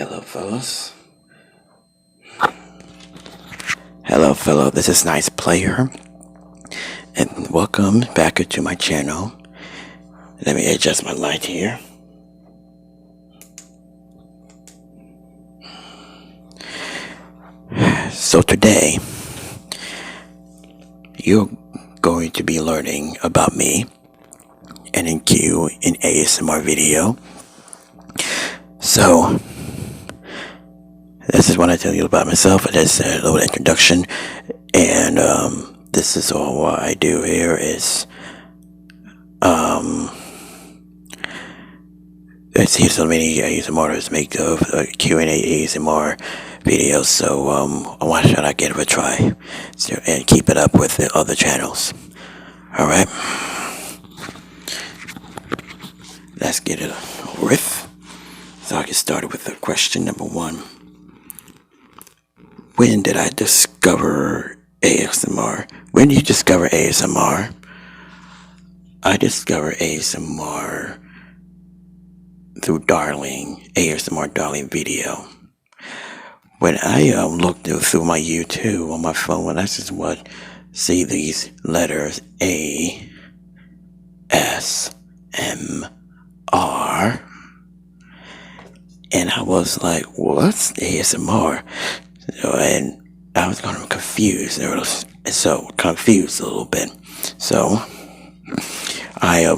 Hello, fellas. Hello, fellow. This is Nice Player, and welcome back to my channel. Let me adjust my light here. So today, you're going to be learning about me and in Q in ASMR video. So, this is what I tell you about myself. That's a little introduction, and this is all what I do here is I see so many ASMRs make of Q&A ASMR videos, so why should I give it a try and keep it up with the other channels? Alright, let's get it over with. So I'll get started with the question number one. When did I discover ASMR? When did you discover ASMR? I discovered ASMR through ASMR Darling video. When I looked through my YouTube on my phone, and I just see these letters A, S, M, R, and I was like, what's ASMR? And I was kind of confused. Confused a little bit. So I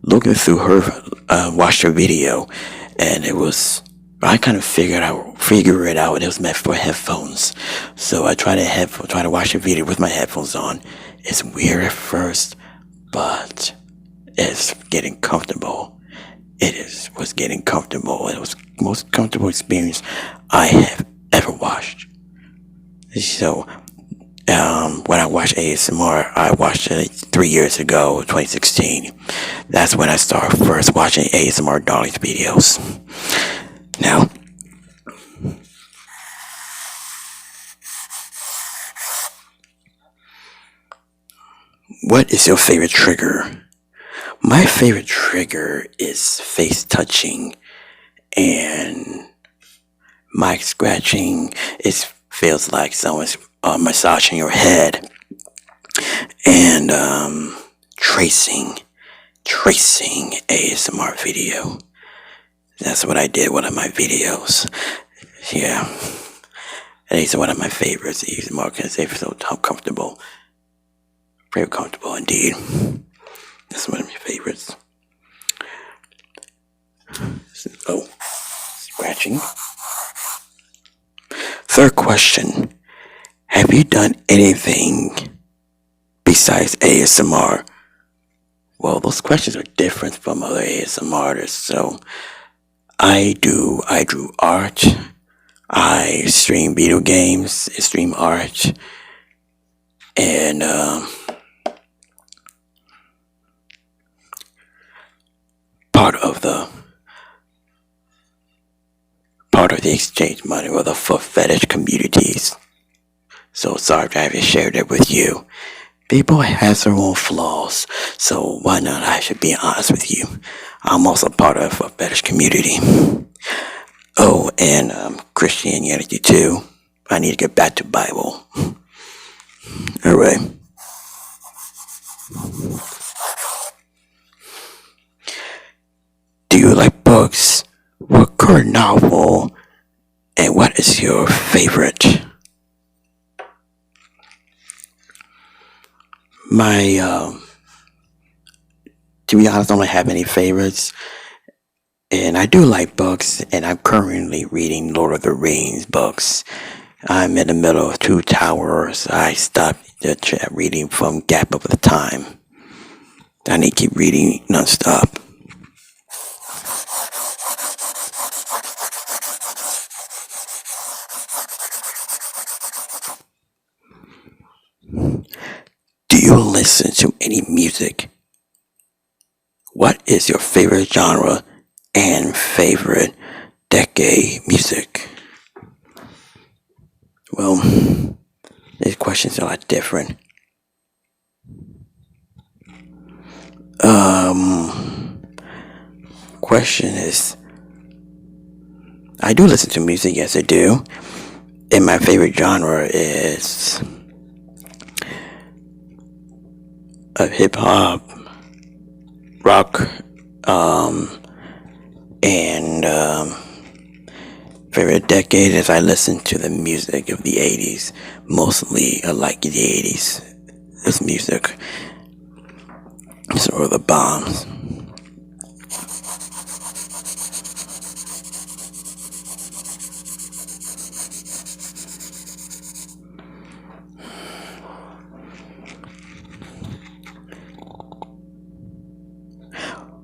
looking through watched her video, and I kind of figured it out. It was meant for headphones. So I try to watch the video with my headphones on. It's weird at first, but it's getting comfortable. Was getting comfortable. It was the most comfortable experience I have ever watched. So, when I watched ASMR, I watched it 3 years ago, 2016. That's when I started first watching ASMR Darling's videos. Now, what is your favorite trigger? My favorite trigger is face touching and mic scratching. It feels like someone's massaging your head, and tracing ASMR video. That's what I did with one of my videos. Yeah, and these are one of my favorites. ASMR because they feel so comfortable, very comfortable indeed. That's one of my favorites. Oh, scratching. Third question. Have you done anything besides ASMR? Well, those questions are different from other ASMR artists. So I drew art. I stream video games, stream art, and part of the exchange money or the for fetish communities. So sorry if I haven't shared it with you. People have their own flaws, so why not? I should be honest with you. I'm also part of a fetish community. Oh, and Christianity too. I need to get back to Bible. Alright. Do you like books? What current novel? And what is your favorite? To be honest, I don't have any favorites. And I do like books, and I'm currently reading Lord of the Rings books. I'm in the middle of Two Towers. I stopped reading from gap of the time. I need to keep reading nonstop. Do you listen to any music? What is your favorite genre and favorite decade music? Well, these questions are a lot different. Question is, I do listen to music, yes I do. And my favorite genre is hip hop, rock, and favorite decade is I listen to the music of the 80s. Mostly I like the 80s. This music is sort of the bombs.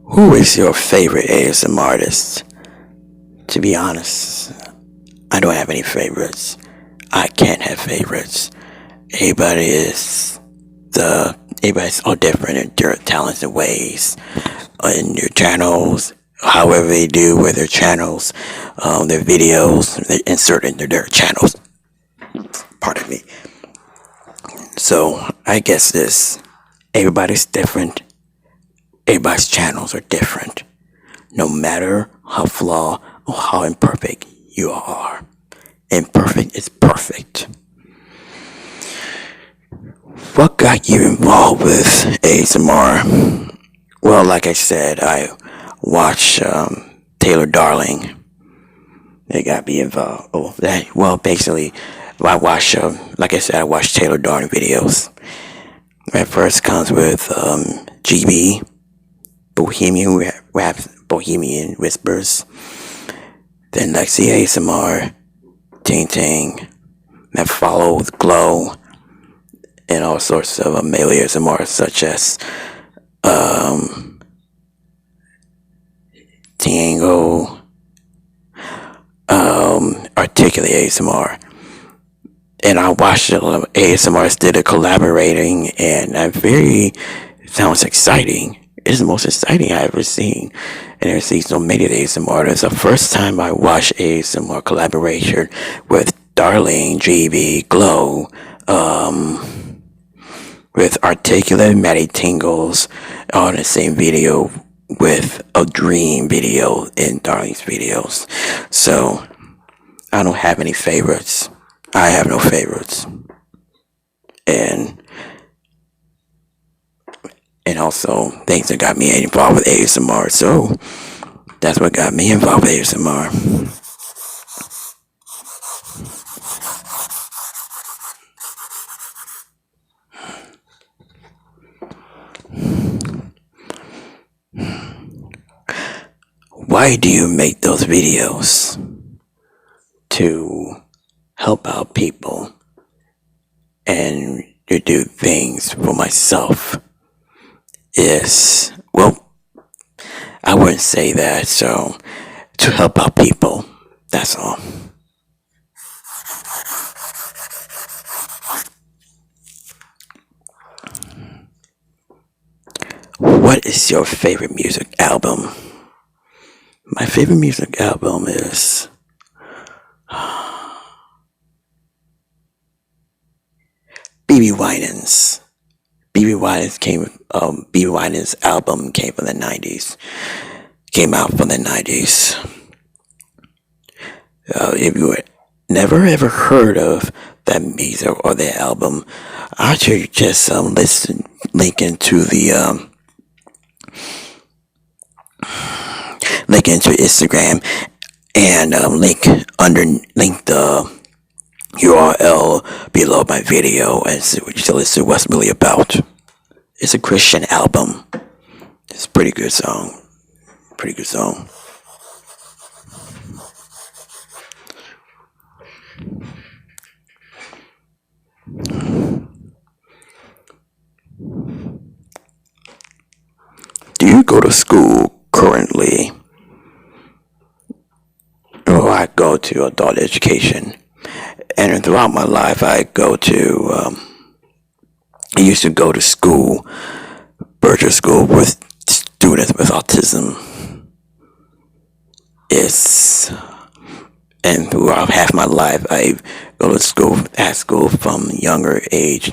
Who is your favorite ASM artist? To be honest, I don't have any favorites. I can't have favorites. Everybody is everybody's all different in their talents and ways, in their channels, however they do with their channels, their videos, they insert into their channels. Pardon me. So I guess everybody's different. Everybody's channels are different. No matter how flawed or how imperfect you are. Imperfect is perfect. What got you involved with ASMR? Well, like I said, I watch Taylor Darling. They got me involved. Basically, I watch, like I said, I watch Taylor Darling videos. At first comes with GB, Bohemian Whispers. Then Lexi ASMR, Ting Ting, that followed Glow, and all sorts of male ASMR such as Tango, Articulate ASMR. And I watched ASMRs did a collaborating, and sounds exciting. It's the most exciting I've ever seen. And I've seen so many of the ASMR. It's the first time I watched ASMR collaboration with Darlene, GB, Glow, with Articulate, Maddie Tingles, all in the same video with a dream video in Darlene's videos. So I don't have any favorites. I have no favorites. And also things that got me involved with ASMR. So that's what got me involved with ASMR. Why do you make those videos? To help out people and to do things for myself. I wouldn't say that, so to help out people, that's all. What is your favorite music album? My favorite music album is BB Winans. BB Winans album came from the 90s. Came out from the 90s. If you never ever heard of that music or that album, I should just link into Instagram and link the URL below my video and see what you listen to what's really about. It's a Christian album. It's a pretty good song. Pretty good song. Do you go to school currently? Oh, I go to adult education. And throughout my life, I used to go to school, virtual school with students with autism. And throughout half my life, I go to school, at school from younger age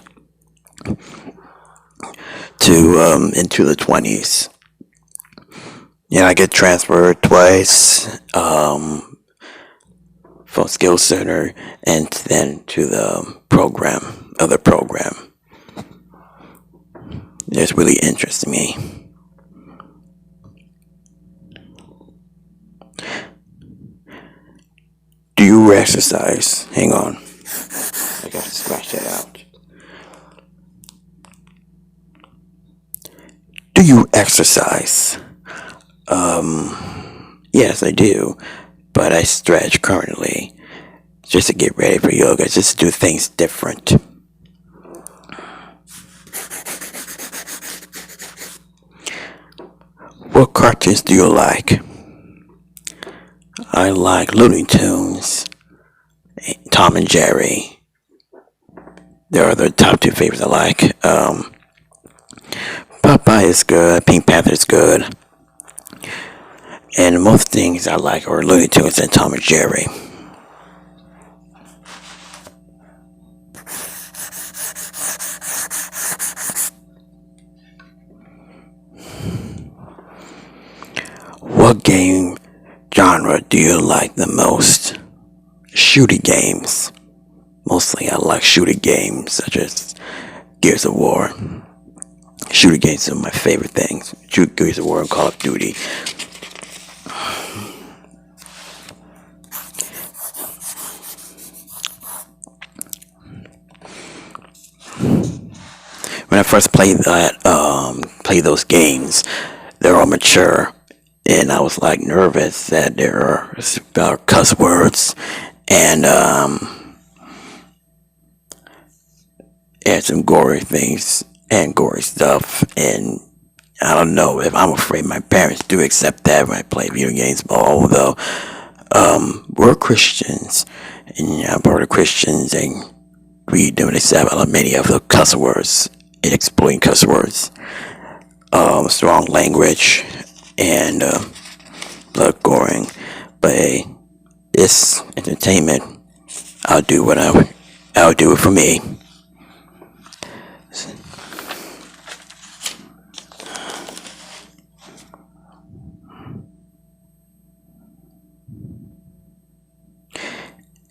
to into the 20s. Yeah, I get transferred twice. from Skill Center and then to the other program. It's really interesting me. Do you exercise? Hang on. I got to scratch that out. Do you exercise? Yes, I do. But I stretch currently just to get ready for yoga, just to do things different. What cartoons do you like? I like Looney Tunes, Tom and Jerry. There are the top two favorites I like. Popeye is good, Pink Panther is good. And most things I like are Looney Tunes and Tom and Jerry. What game genre do you like the most? Shooting games. Mostly I like shooting games such as Gears of War. Shooting games are my favorite things. Gears of War and Call of Duty. When I first played those games, they're all mature, and I was like nervous that there are cuss words and some gory things and gory stuff, and I don't know if I'm afraid my parents do accept that when I play video games. But although we're Christians, and I'm part of Christians, and we don't accept many of the cuss words and exploiting cuss words, strong language, and blood goring. But hey, it's entertainment. I'll do it for me.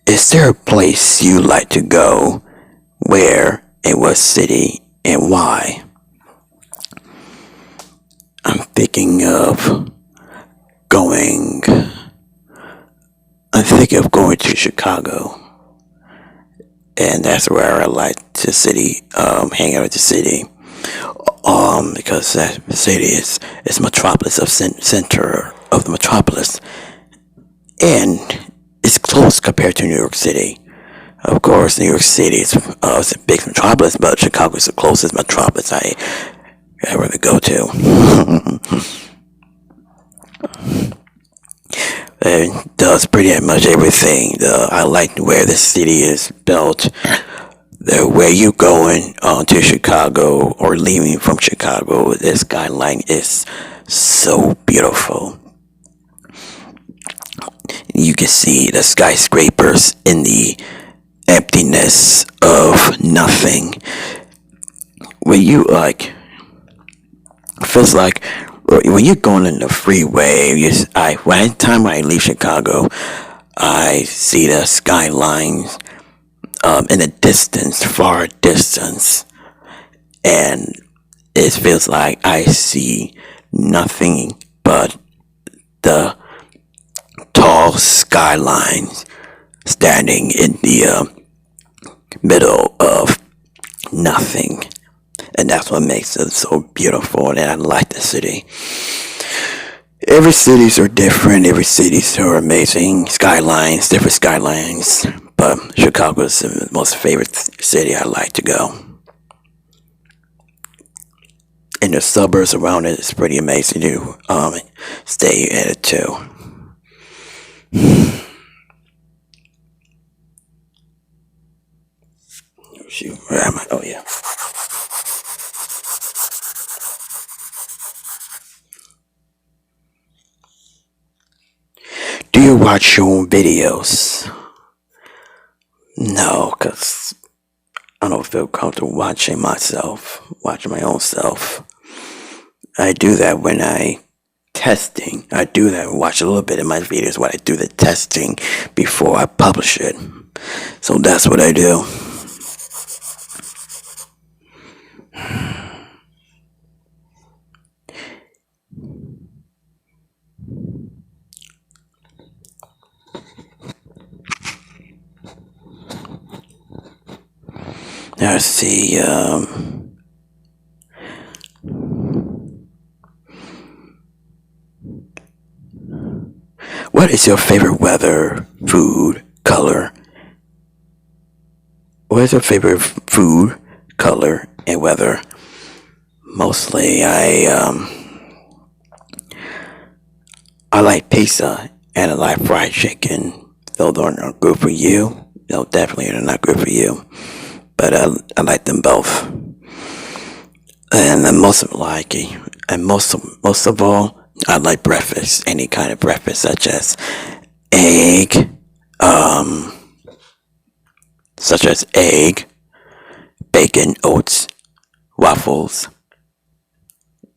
Is there a place you like to go? Where? In what city? And why? I'm thinking of going to Chicago. And that's where I like the city, hang out at the city. Because that city is metropolis of center of the metropolis. And it's close compared to New York City. Of course, New York City is a big metropolis, but Chicago is the closest metropolis I ever go to. It does pretty much everything. I like where the city is built. Where you going to Chicago or leaving from Chicago, the skyline is so beautiful. You can see the skyscrapers in the emptiness of nothing. When you feels like when you're going in the freeway, when I leave Chicago, I see the skylines in the distance, far distance, and it feels like I see nothing but the tall skylines standing in the middle of nothing. And that's what makes it so beautiful, and I like the city. Every cities are different, every cities are amazing skylines, different skylines, but Chicago is the most favorite city I like to go. And the suburbs around it is pretty amazing to stay at it too. Shoot, where am I? Oh yeah. Do you watch your own videos? No, because I don't feel comfortable watching my own self. I do that when I testing. I do that. Watch a little bit of my videos while I do the testing before I publish it. So that's what I do. Now let's see. What is your favorite weather, food, color? What is your favorite food, color, and weather? Mostly, I like pizza and I like fried chicken. Though they're not good for you, no, definitely they're not good for you. But I like them both, and most of all, I like breakfast. Any kind of breakfast, such as egg, bacon, oats, waffles,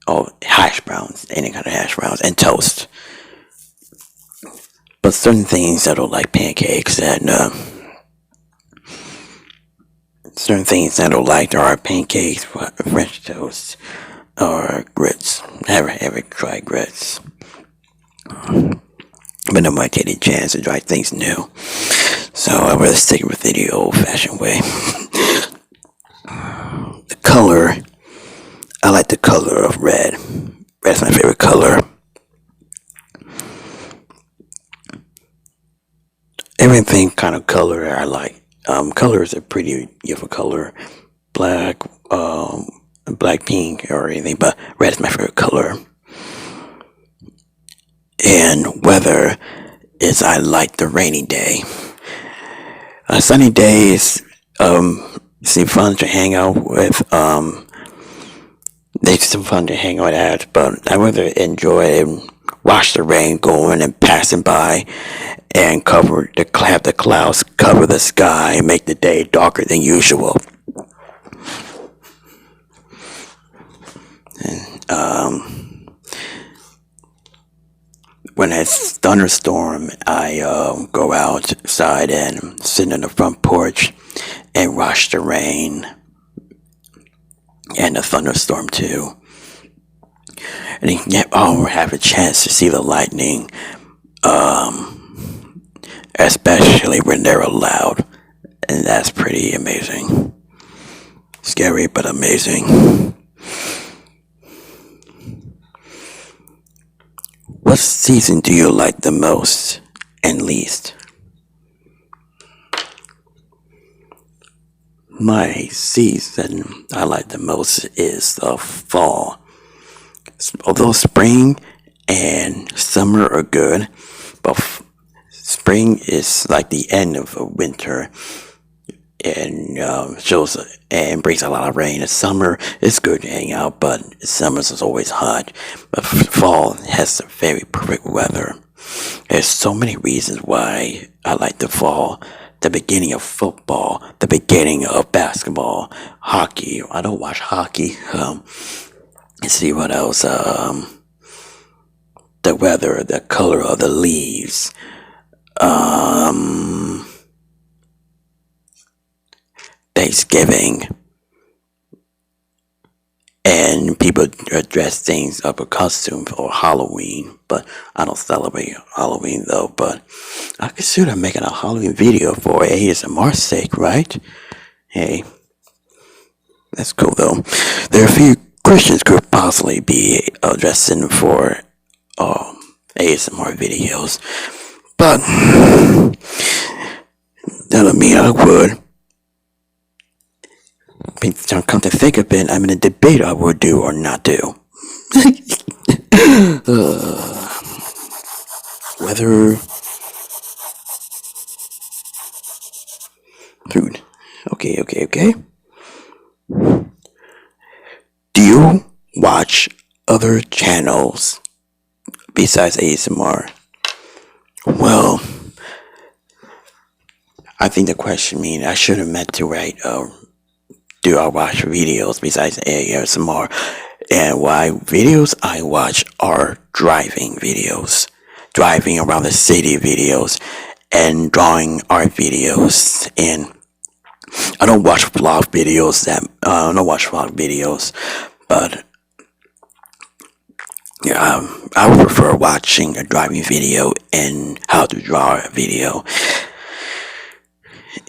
or hash browns, any kind of hash browns, and toast. But certain things I don't like pancakes, and certain things I don't like are pancakes, French toast, or grits. Never tried grits. But I might take a chance to try things new. So I'd rather stick with it the old fashioned way. The color, I like the color of red. Red's my favorite color. Everything kind of color I like. Color is a pretty beautiful color. Black, black, pink, or anything, but red is my favorite color. And weather is I like the rainy day. Sunny days seem fun to hang out with. They seem fun to hang out at, but I rather enjoy and watch the rain going and passing by, and have the clouds cover the sky and make the day darker than usual. And when it's thunderstorm, I go outside and sit on the front porch and watch the rain and the thunderstorm too. And you have a chance to see the lightning, especially when they're loud, and that's pretty amazing. Scary, but amazing. What season do you like the most and least? My season I like the most is the fall. Although spring and summer are good, but spring is like the end of winter, and shows and brings a lot of rain. And summer is good to hang out, but summer is always hot. But fall has a very perfect weather. There's so many reasons why I like the fall. The beginning of football, the beginning of basketball, hockey. I don't watch hockey. Let's see what else. The weather, the color of the leaves. Thanksgiving, and people dress things up a costume for Halloween, but I don't celebrate Halloween though. But I consider making a Halloween video for ASMR's sake, right? Hey, that's cool though. There are a few Christians could possibly be dressing for ASMR videos, but that don't mean I would. Come to think of it, I'm in a debate I would do or not do. Weather, food. Okay. Do you watch other channels besides ASMR? Well, I think the question means I should have meant to write, do I watch videos besides ASMR? And why videos I watch are driving videos, driving around the city videos, and drawing art videos. And I don't watch vlog videos but yeah, I would prefer watching a driving video and how to draw a video.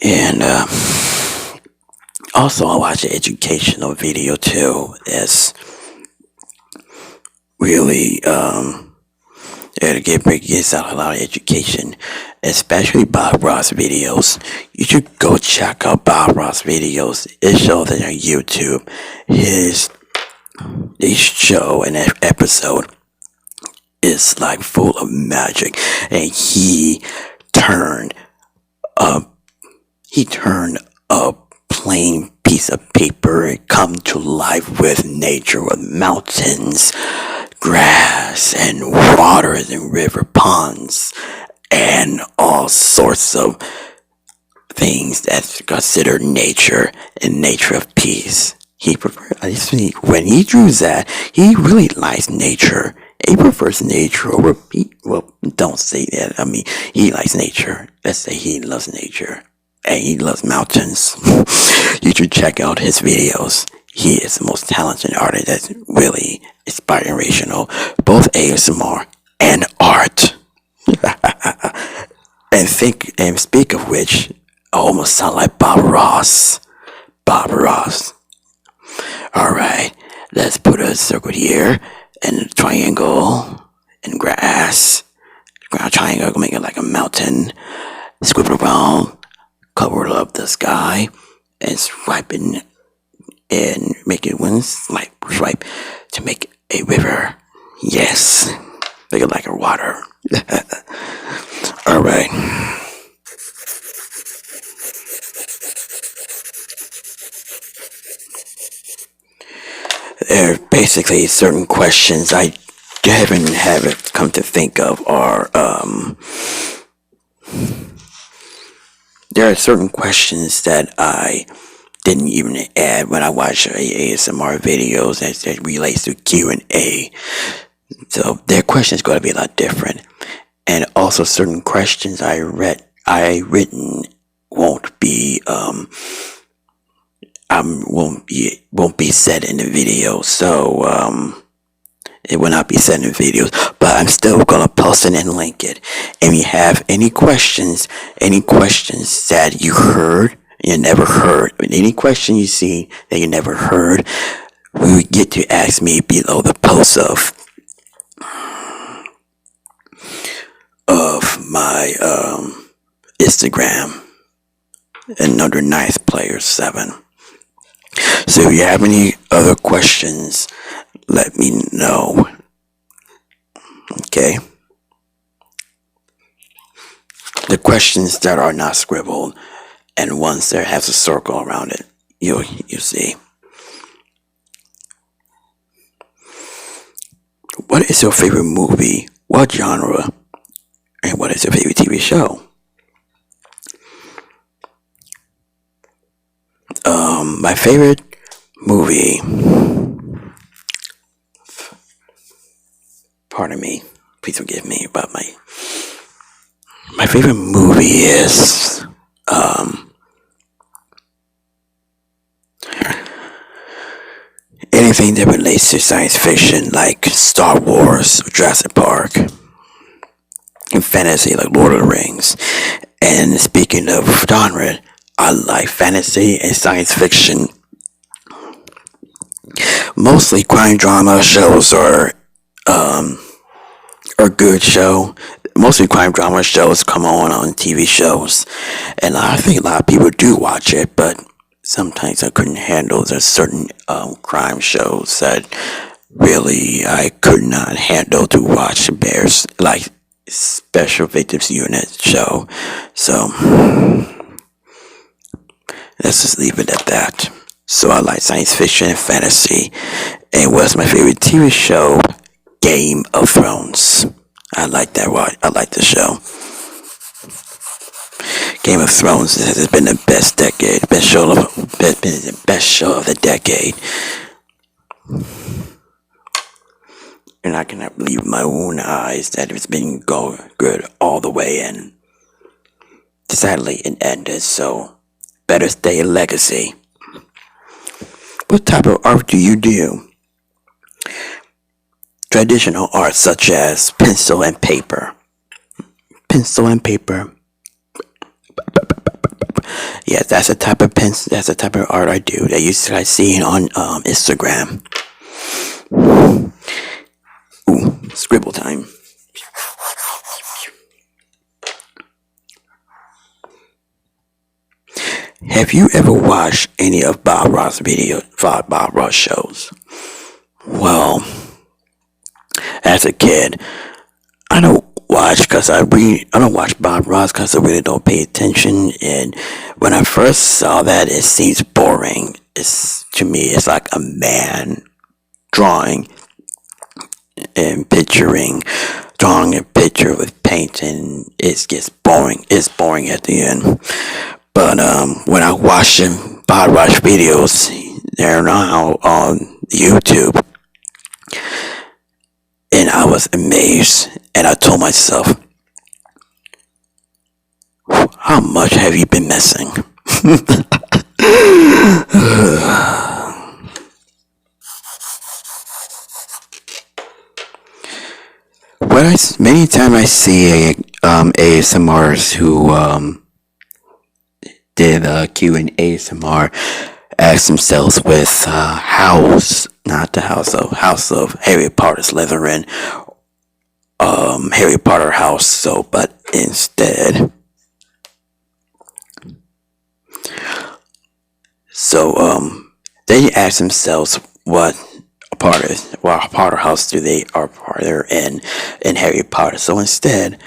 And also, I watch an educational video too. It's really it gets out a lot of education, especially Bob Ross videos. You should go check out Bob Ross videos. It shows that on YouTube. His show and episode is like full of magic, and turned a he turned a plain piece of paper come to life with nature, with mountains, grass, and waters and river ponds, and all sorts of things that's considered nature and nature of peace. When he drew that, he really likes nature. He prefers nature over well, don't say that. I mean, he likes nature. Let's say he loves nature. And he loves mountains. You should check out his videos. He is the most talented artist that's really inspirational, both ASMR and art. And speak of which, I almost sound like Bob Ross. Bob Ross. Alright, let's put a circle here, and a triangle, and grass. Ground triangle, make it like a mountain. Scribble around, cover up the sky, and swiping, and make it one swipe to make a river. Yes, make it like a water. Alright. There are basically certain questions I haven't come to think of are there are certain questions that I didn't even add when I watch ASMR videos that relates to Q&A. So their questions going to be a lot different, and also certain questions I written won't be won't be said in the video. So it will not be said in videos, but I'm still gonna post it and link it. If you have any questions that you heard, you never heard, any question you see that you never heard, we would get to ask me below the post of my Instagram, and under Ninth Player 7. So if you have any other questions, let me know. Okay? The questions that are not scribbled and ones that has a circle around it, you see. What is your favorite movie? What genre? And what is your favorite TV show? My favorite movie, pardon me, please forgive me about my favorite movie is anything that relates to science fiction, like Star Wars, Jurassic Park, and fantasy like Lord of the Rings. And speaking of genre, I like fantasy and science fiction. Mostly crime drama shows are good show. Mostly crime drama shows come on TV shows, and I think a lot of people do watch it. But sometimes I couldn't handle. There's certain crime shows that really I could not handle to watch. Bears like Special Victims Unit show. So let's just leave it at that. So I like science fiction and fantasy. And what's my favorite TV show? Game of Thrones. I like that one. I like the show. Game of Thrones has been the best decade, been the best show of the decade. and I cannot believe my own eyes that it's been going good all the way, and sadly it ended. So better stay a legacy. What type of art do you do? Traditional art such as pencil and paper. Pencil and paper. Yes, that's the type of pencil. That's the type of art I do. That you start seeing on Instagram. Ooh, scribble time. Have you ever watched any of Bob Ross videos, Bob Ross shows? Well, as a kid, I don't watch Bob Ross because I really don't pay attention. And when I first saw that, it seems boring. To me, it's like a man drawing and drawing a picture with paint, and it gets boring. It's boring at the end. But when I watch Bob Ross videos, they're now on YouTube, and I was amazed, and I told myself, how much have you been missing? Many times I see ASMRs who did Q and ASMR ask themselves with House of Harry Potter Slytherin, Harry Potter house. So, but instead, they ask themselves what Potter house do they are part of in Harry Potter. So instead,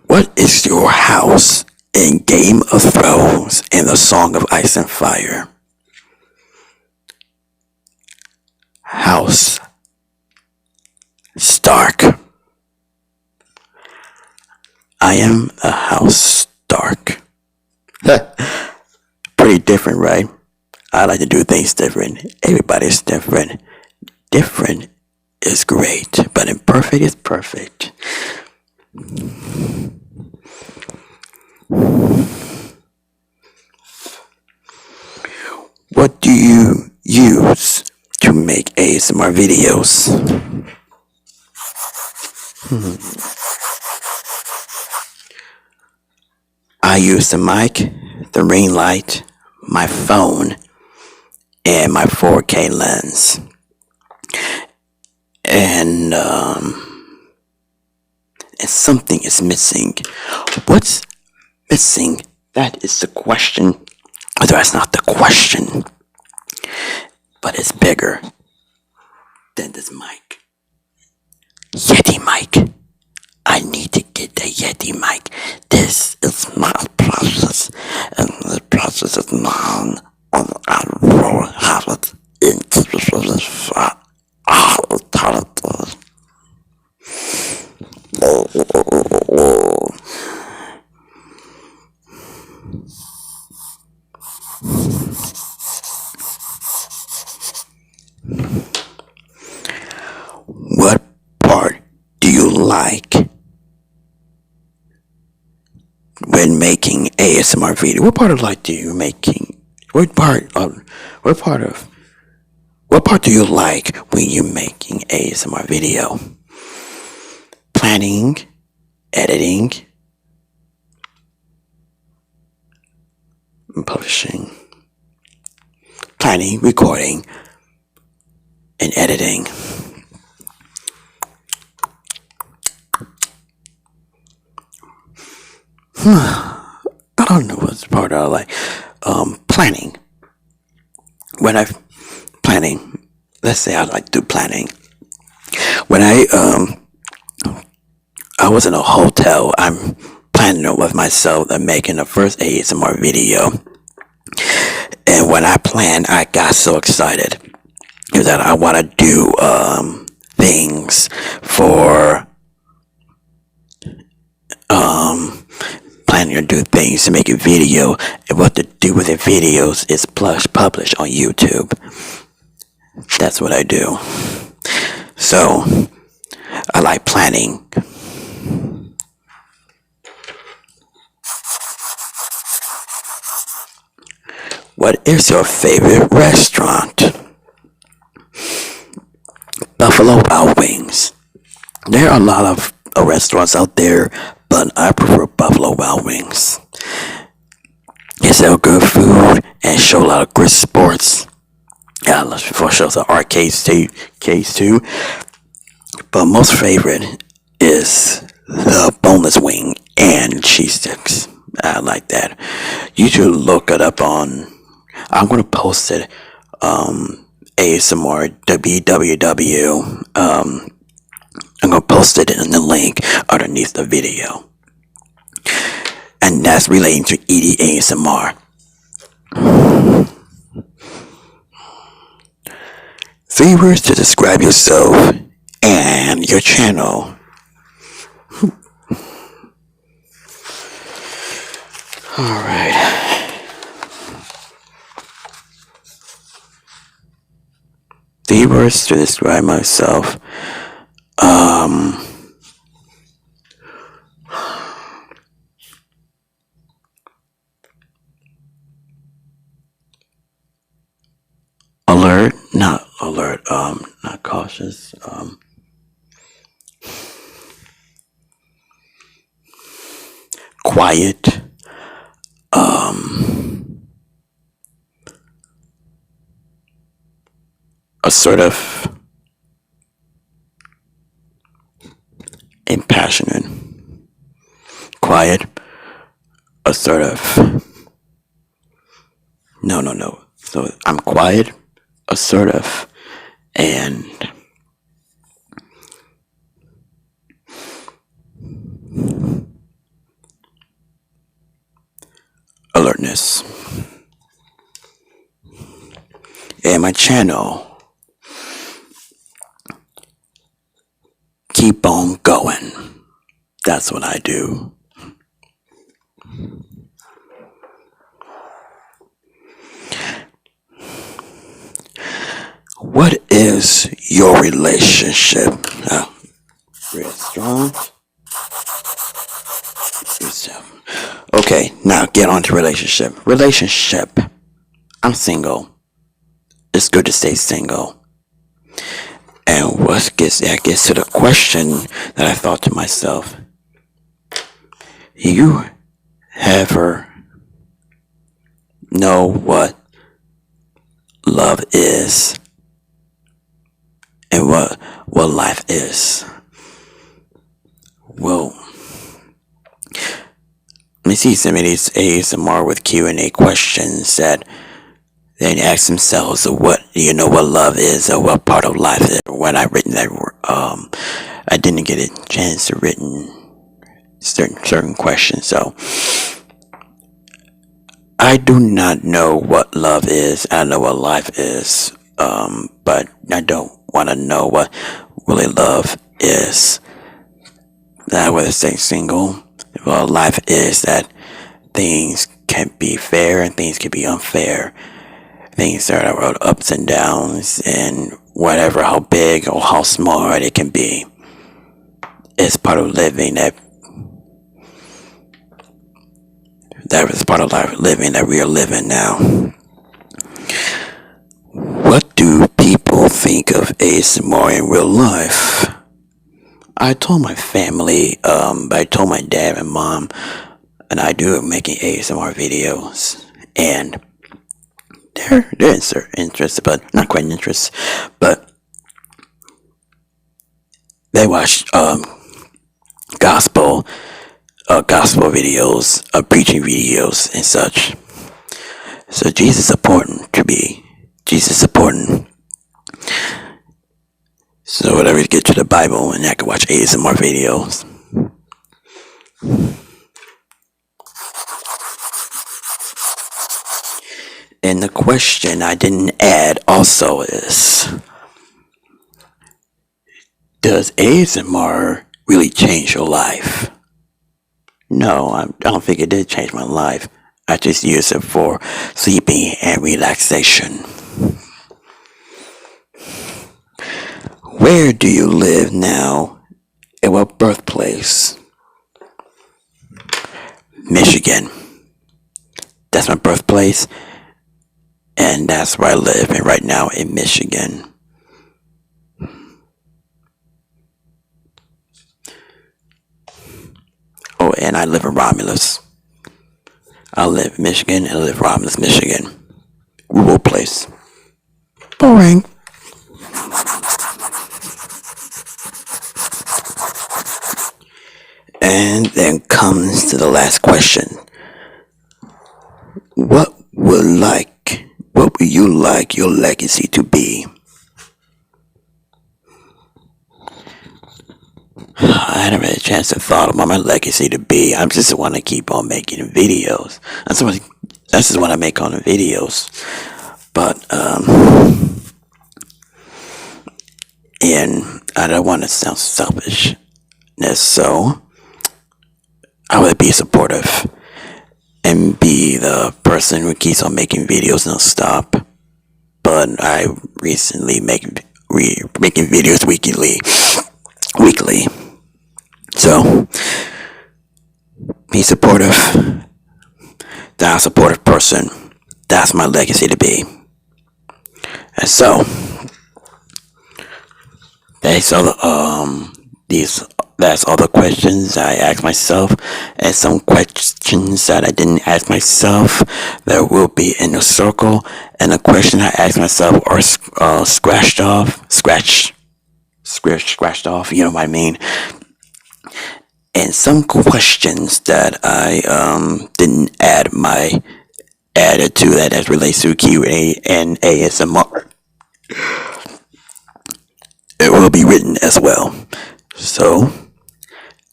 what is your house in Game of Thrones and the Song of Ice and Fire? House Stark. I am a House Stark. Pretty different, right? I like to do things different. Everybody's different. Different is great, but imperfect is perfect. What do you use to make ASMR videos? I use the mic, the ring light, my phone, and my 4K lens. And something is missing. What's missing? That is the question. Or that's not the question. But it's bigger than this mic. Yeti mic. I need to get the Yeti mic. This is my process. And the process is long. And I will have it into the What part do you like when making ASMR video? What part do you making? What part do you like when you're making ASMR video? Planning, editing, and publishing. Planning, recording, and editing. I don't know what's the part I like. Planning. Planning. Let's say I like to do planning. When I was in a hotel, I'm planning it with myself and making the first ASMR video. And when I planned, I got so excited that I want to do things for planning to do things to make a video, and what to do with the videos is publish on YouTube. That's what I do. So I like planning. What is your favorite restaurant? Buffalo Wild Wings. There are a lot of restaurants out there, but I prefer Buffalo Wild Wings. They sell good food and show a lot of good sports. Yeah, for shows the arcades too. But most favorite is the boneless wing and cheese sticks. I like that. You should look it up on. I'm gonna post it. ASMR www. I'm gonna post it in the link underneath the video, and that's relating to eating ASMR. 3 words to describe yourself and your channel. Alright. 3 words to describe myself. Alert, not alert, not cautious, quiet, assertive, impassionate, quiet, assertive. No. So I'm quiet, assertive, and alertness. And my channel, keep on going. That's what I do. What is your relationship? Real strong. Okay, now get on to relationship. Relationship. I'm single. It's good to stay single. And that gets to the question that I thought to myself. You ever know what love is and what life is? Well, let me see some of these ASMR with Q&A questions that they ask themselves, what do you know what love is, or what part of life is? When I written that, I didn't get a chance to written certain questions, so I do not know what love is. I know what life is, but I don't want to know what really love is. That I would say single. Well, life is that things can be fair and things can be unfair. Things are ups and downs, and whatever, how big or how small it can be, it's part of living. That is part of life, living that we are living now. What do people think of ASMR in real life? I told my family, I told my dad and mom, and I do making ASMR videos, and they're interested, but not quite interested, but they watch gospel videos, preaching videos and such. So Jesus is important to me. Jesus is important. So whenever you get to the Bible, and I can watch ASMR videos. And the question I didn't add also is, does ASMR really change your life? No, I don't think it did change my life. I just use it for sleeping and relaxation. Where do you live now? In what birthplace? Michigan. That's my birthplace, and that's where I live in right now in Michigan. Oh, and I live in Romulus. I live in Michigan and I live in Romulus, Michigan. Rural place. Boring. And then comes to the last question. What would you like your legacy to be? I haven't had a chance to thought about my legacy to be. I just want to keep on making videos. That's just what I make on the videos. But and I don't want to sound selfishness, so I would be supportive and be the person who keeps on making videos and stop. But I recently making videos weekly. So be supportive. That a supportive person. That's my legacy to be. And so that's all that's all the questions I asked myself, and some questions that I didn't ask myself that will be in a circle, and a question I asked myself are scratched off, you know what I mean? And some questions that I didn't added to that relates to Q&A and ASMR. It will be written as well. So,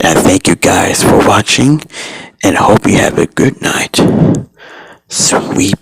I thank you guys for watching, and hope you have a good night. Sweet